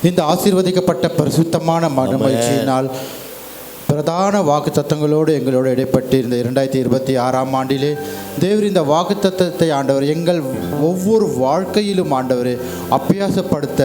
இந்த ஆசீர்வதிக்கப்பட்ட பரிசுத்தமான மகிழ்ச்சியினால் பிரதான வாக்குத்தத்தங்களோடு எங்களோடு இடைப்பட்டு இந்த 2026 ஆண்டிலே தேவர் இந்த வாக்குத்தத்தத்தை ஆண்டவர் எங்கள் ஒவ்வொரு வாழ்க்கையிலும் ஆண்டவர் அபியாசப்படுத்த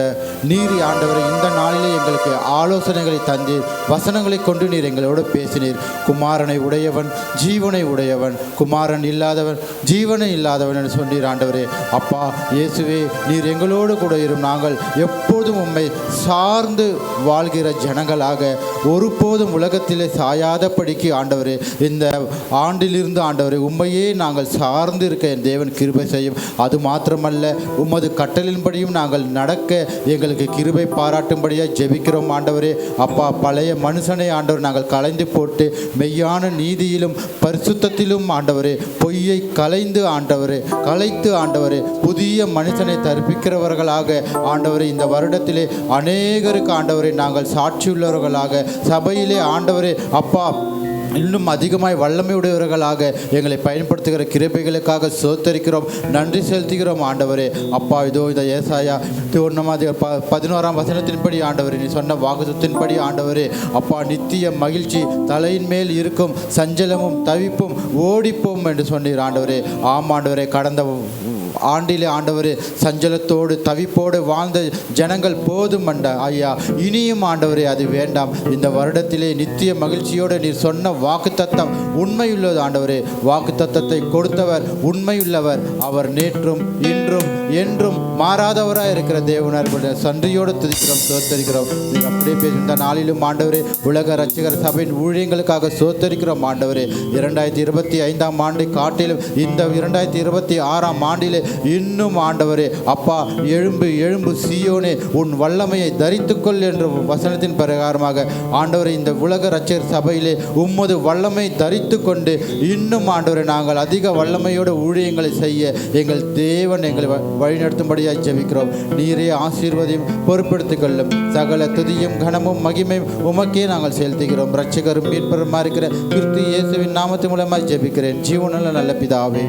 நீர் ஆண்டவர் இந்த நாளிலே எங்களுக்கு ஆலோசனைகளை தந்தீர், வசனங்களை கொண்டு நீர் எங்களோடு பேசினீர். குமாரனை உடையவன் ஜீவனை உடையவன், குமாரன் இல்லாதவன் ஜீவனை இல்லாதவன் என்று சொன்னீர். ஆண்டவரே அப்பா இயேசுவே, நீர் எங்களோடு கூட இரும். நாங்கள் எப்போதும் உம்மை சார்ந்து வாழ்கிற ஜனங்களாக ஒருபோதும் உலகத்தில் சாயாதபடிக்கு ஆண்டவரே இந்த ஆண்டிலிருந்து ஆண்டவரே உம்மையே நாங்கள் சார்ந்து இருக்க என் தேவன் கிருபை செய்யும். அது மாத்திரமல்ல, உமது கட்டளின்படியும் நாங்கள் நடக்க எங்களுக்கு கிருபை பாராட்டும்படியாக ஜெபிக்கிறோம். ஆண்டவரே அப்பா, பழைய மனுஷனை ஆண்டவர் நாங்கள் களைந்து போட்டு மெய்யான நீதியிலும் பரிசுத்தத்திலும் ஆண்டவரே பொய்யை களைந்து ஆண்டவரே புதிய மனுஷனை தரிப்பிக்கிறவர்களாக ஆண்டவரே இந்த வருடத்திலே அநேகருக்கு ஆண்டவரே நாங்கள் சாட்சியுள்ளவர்களாக சபையிலே ஆண்டவரே அப்பா இன்னும் அதிகமாய் வல்லமையுடையவர்களாக எங்களை பயன்படுத்துகிற கிருபைகளுக்காக சோத்தரிக்கிறோம், நன்றி செலுத்துகிறோம். ஆண்டவரே அப்பா, இதோ இந்த ஏசாயா 11ஆம் வசனத்தின்படி ஆண்டவரே நீ சொன்ன வாக்குத்தத்தின்படி ஆண்டவரே அப்பா, நித்திய மகிழ்ச்சி தலையின் மேல் இருக்கும், சஞ்சலமும் தவிப்பும் ஓடிப்போம் என்று சொன்னீர். ஆண்டவரே ஆம் ஆண்டவரே, கடந்த ஆண்டிலே ஆண்டவரே சஞ்சலத்தோடு தவிப்போடு வாழ்ந்த ஜனங்கள் போதும் ஐயா, இனியும் ஆண்டவரே அது வேண்டாம். இந்த வருடத்திலே நித்திய மகிழ்ச்சியோடு நீர் சொன்ன வாக்குத்தத்தம் உண்மையுள்ளது. ஆண்டவரே வாக்குத்தத்தத்தை கொடுத்தவர் உண்மையுள்ளவர், அவர் நேற்றும் இன்றும் என்றும் மாறாதவராக இருக்கிற தேவனார் சன்றியோடு துதிக்கிறோம், சோத்தரிக்கிறோம். நீங்கள் அப்படியே இந்த நாளிலும் ஆண்டவரே உலக ரட்சகர் சபையின் ஊழியங்களுக்காக சோத்தரிக்கிறோம். ஆண்டவரே 2025 ஆண்டை காட்டிலும் இந்த 2026 ஆண்டிலே இன்னும் ஆண்டவரே அப்பா, எழும்பு சீயோனே, உன் வல்லமையை தரித்துக்கொள் என்ற வசனத்தின் பிரகாரமாக ஆண்டவரே இந்த உலக ரட்சகர் சபையிலே உம்மது வல்லமை தரித்து கொண்டு இன்னும் ஆண்டவரை நாங்கள் அதிக வல்லமையோட ஊழியங்களை செய்ய எங்கள் தேவன் எங்களை வழிநடத்தும்படியாக ஜெபிக்கிறோம். நீரே ஆசீர்வதியும் பொறுப்பெடுத்துக் கொள்ளும். சகல துதியும் கனமும் மகிமையும் உமக்கே நாங்கள் செலுத்துகிறோம். ரட்சகரும் மீட்பருமா இருக்கிற கிறிஸ்து இயேசுவின் நாமத்து மூலமாக ஜெபிக்கிறேன் ஜீவனுள்ள நல்ல பிதாவே,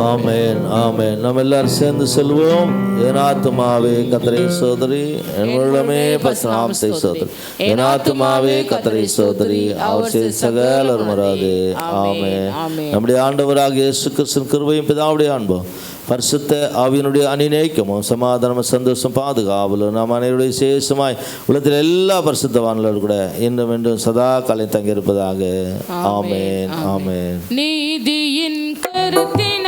ஆமென் ஆமென். நம்ம எல்லாரும் சேர்ந்து சொல்வோம். என் ஆத்துமாவே கர்த்தரை சோதரி, என் உள்ளமே பரிசுத்தநாமத்தை சோதரி, என் ஆத்துமாவே கர்த்தரை சோதரி, அவர் செய்த சகல மறாதே. ஆமென். நம்முடைய ஆண்டவராகிய இயேசு கிறிஸ்துவின் கிருபையும் பிதாவுடைய அன்பும் பரிசுத்த ஆவியினுடைய அணிநேக்கமும் சமாதானமும் சந்தோஷம் பாதுகாவலும் நாம் அனைவருடைய விசேஷமாய் உலகத்தில் எல்லா பரிசுத்தவான்களோடு கூட இன்றும் என்றும் சதா காலம் தங்கியிருப்பதாக. ஆமென் ஆமென். நீதியின் கருத்தின்